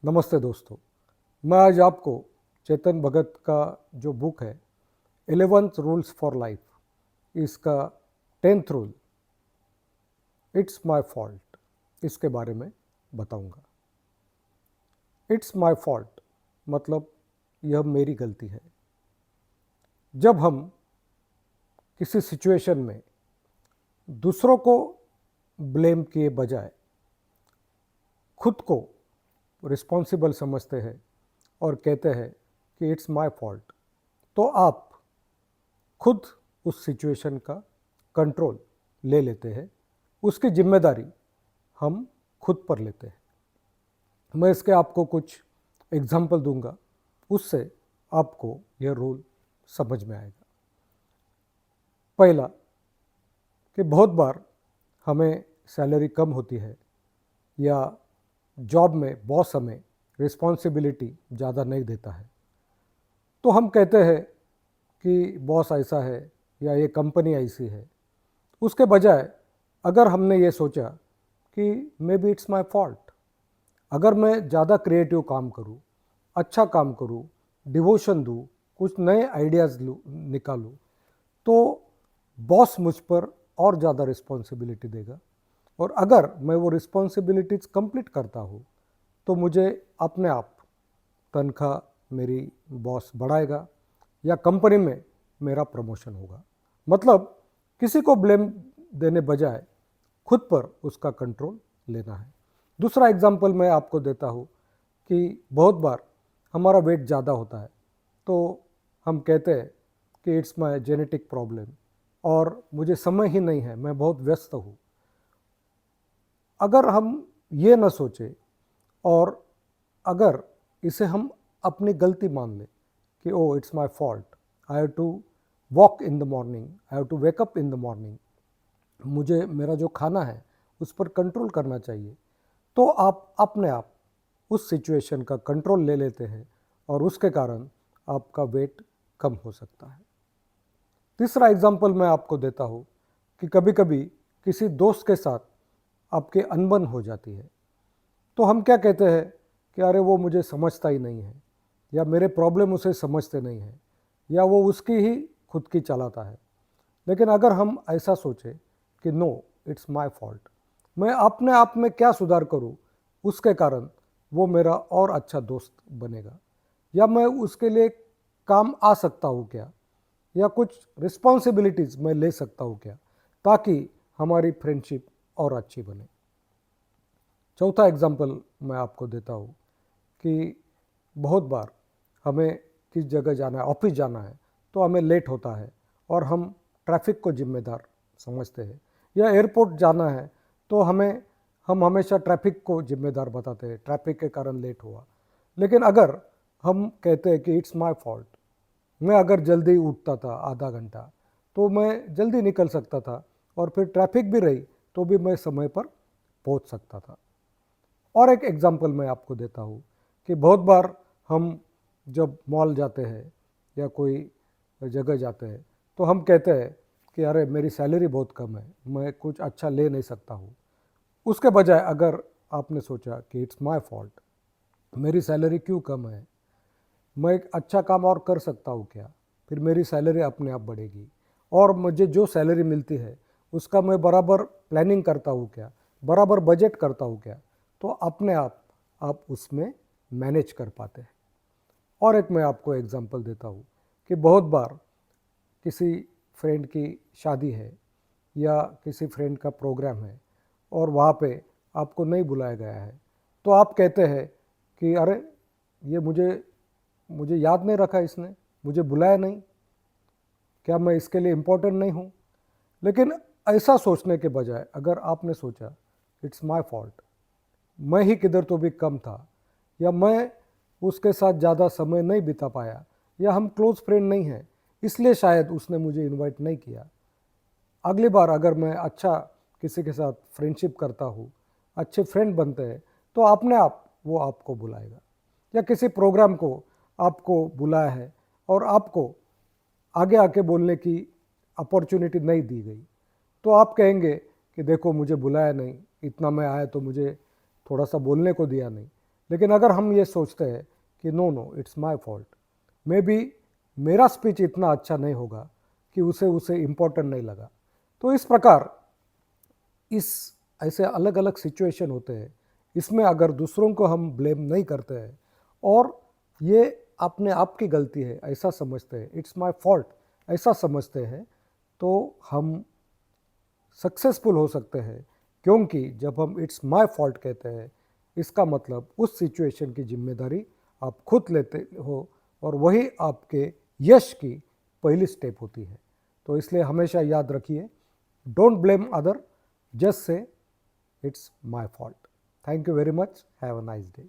नमस्ते दोस्तों। मैं आज आपको चेतन भगत का जो बुक है 11th रूल्स फॉर लाइफ, इसका 10th rule it's my fault, इसके बारे में बताऊंगा। इट्स माय फॉल्ट मतलब यह मेरी गलती है। जब हम किसी सिचुएशन में दूसरों को ब्लेम किए बजाय खुद को रिस्पॉन्सिबल समझते हैं और कहते हैं कि इट्स माय फॉल्ट, तो आप खुद उस सिचुएशन का कंट्रोल ले लेते हैं। उसकी जिम्मेदारी हम खुद पर लेते हैं। मैं इसके आपको कुछ एग्जाम्पल दूंगा, उससे आपको यह रूल समझ में आएगा। पहला, कि बहुत बार हमें सैलरी कम होती है या जॉब में बॉस हमें रिस्पॉन्सिबिलिटी ज़्यादा नहीं देता है, तो हम कहते हैं कि बॉस ऐसा है या ये कंपनी ऐसी है। उसके बजाय अगर हमने ये सोचा कि may be it's my fault, अगर मैं ज़्यादा क्रिएटिव काम करूँ, अच्छा काम करूँ, डिवोशन दूँ, कुछ नए आइडियाज़ निकालूँ, तो बॉस मुझ पर और ज़्यादा रिस्पॉन्सिबिलिटी देगा। और अगर मैं वो रिस्पॉन्सिबिलिटीज़ कंप्लीट करता हूँ तो मुझे अपने आप तनख्वाह मेरी बॉस बढ़ाएगा या कंपनी में मेरा प्रमोशन होगा। मतलब किसी को ब्लेम देने बजाय खुद पर उसका कंट्रोल लेना है। दूसरा एग्जांपल मैं आपको देता हूँ कि बहुत बार हमारा वेट ज़्यादा होता है, तो हम कहते हैं कि इट्स माय जेनेटिक प्रॉब्लम और मुझे समय ही नहीं है, मैं बहुत व्यस्त हूँ। अगर हम ये न सोचें और अगर इसे हम अपनी गलती मान लें कि oh it's my fault, I have to walk in the morning, I have to wake up in the morning, मुझे मेरा जो खाना है उस पर कंट्रोल करना चाहिए, तो आप अपने आप उस सिचुएशन का कंट्रोल ले लेते हैं और उसके कारण आपका वेट कम हो सकता है। तीसरा एग्जांपल मैं आपको देता हूँ कि कभी कभी किसी दोस्त के साथ आपके अनबन हो जाती है, तो हम क्या कहते हैं कि अरे वो मुझे समझता ही नहीं है, या मेरे प्रॉब्लम उसे समझते नहीं है, या वो उसकी ही खुद की चलाता है। लेकिन अगर हम ऐसा सोचें कि नो इट्स माय फॉल्ट, मैं अपने आप में क्या सुधार करूं, उसके कारण वो मेरा और अच्छा दोस्त बनेगा, या मैं उसके लिए काम आ सकता हूं क्या, या कुछ रिस्पॉन्सिबिलिटीज़ मैं ले सकता हूं क्या, ताकि हमारी फ्रेंडशिप और अच्छी बने। चौथा एग्जाम्पल मैं आपको देता हूँ कि बहुत बार हमें किस जगह जाना है, ऑफिस जाना है, तो हमें लेट होता है और हम ट्रैफिक को जिम्मेदार समझते हैं, या एयरपोर्ट जाना है तो हम हमेशा ट्रैफिक को जिम्मेदार बताते हैं, ट्रैफिक के कारण लेट हुआ। लेकिन अगर हम कहते हैं कि इट्स माय फॉल्ट, मैं अगर जल्दी उठता था आधा घंटा तो मैं जल्दी निकल सकता था और फिर ट्रैफिक भी रही तो भी मैं समय पर पहुंच सकता था। और एक एग्जांपल मैं आपको देता हूँ कि बहुत बार हम जब मॉल जाते हैं या कोई जगह जाते हैं तो हम कहते हैं कि अरे मेरी सैलरी बहुत कम है, मैं कुछ अच्छा ले नहीं सकता हूँ। उसके बजाय अगर आपने सोचा कि इट्स माय फॉल्ट, मेरी सैलरी क्यों कम है, मैं एक अच्छा काम और कर सकता हूँ क्या, फिर मेरी सैलरी अपने आप बढ़ेगी। और मुझे जो सैलरी मिलती है उसका मैं बराबर प्लानिंग करता हूँ क्या, बराबर बजट करता हूँ क्या, तो अपने आप उसमें मैनेज कर पाते हैं। और एक मैं आपको एग्जांपल देता हूँ कि बहुत बार किसी फ्रेंड की शादी है या किसी फ्रेंड का प्रोग्राम है और वहाँ पे आपको नहीं बुलाया गया है, तो आप कहते हैं कि अरे ये मुझे मुझे याद नहीं रखा, इसने मुझे बुलाया नहीं, क्या मैं इसके लिए इम्पोर्टेंट नहीं हूँ। लेकिन ऐसा सोचने के बजाय अगर आपने सोचा इट्स माय फॉल्ट, मैं ही किधर तो भी कम था, या मैं उसके साथ ज़्यादा समय नहीं बिता पाया, या हम क्लोज फ्रेंड नहीं हैं इसलिए शायद उसने मुझे इनवाइट नहीं किया, अगली बार अगर मैं अच्छा किसी के साथ फ्रेंडशिप करता हूँ, अच्छे फ्रेंड बनते हैं, तो अपने आप वो आपको बुलाएगा। या किसी प्रोग्राम को आपको बुलाया है और आपको आगे आके बोलने की अपॉर्चुनिटी नहीं दी गई, तो आप कहेंगे कि देखो मुझे बुलाया नहीं, इतना मैं आया तो मुझे थोड़ा सा बोलने को दिया नहीं। लेकिन अगर हम ये सोचते हैं कि no no it's my fault, maybe मेरा स्पीच इतना अच्छा नहीं होगा कि उसे इम्पोर्टेंट नहीं लगा। तो इस प्रकार इस ऐसे अलग अलग सिचुएशन होते हैं, इसमें अगर दूसरों को हम ब्लेम नहीं करते हैं और ये अपने आप की गलती है ऐसा समझते हैं, इट्स माय फॉल्ट ऐसा समझते हैं, तो हम सक्सेसफुल हो सकते हैं। क्योंकि जब हम इट्स माय फॉल्ट कहते हैं, इसका मतलब उस सिचुएशन की जिम्मेदारी आप खुद लेते हो और वही आपके यश की पहली स्टेप होती है। तो इसलिए हमेशा याद रखिए, don't blame other, just say it's my fault. Thank you very much, have a nice day.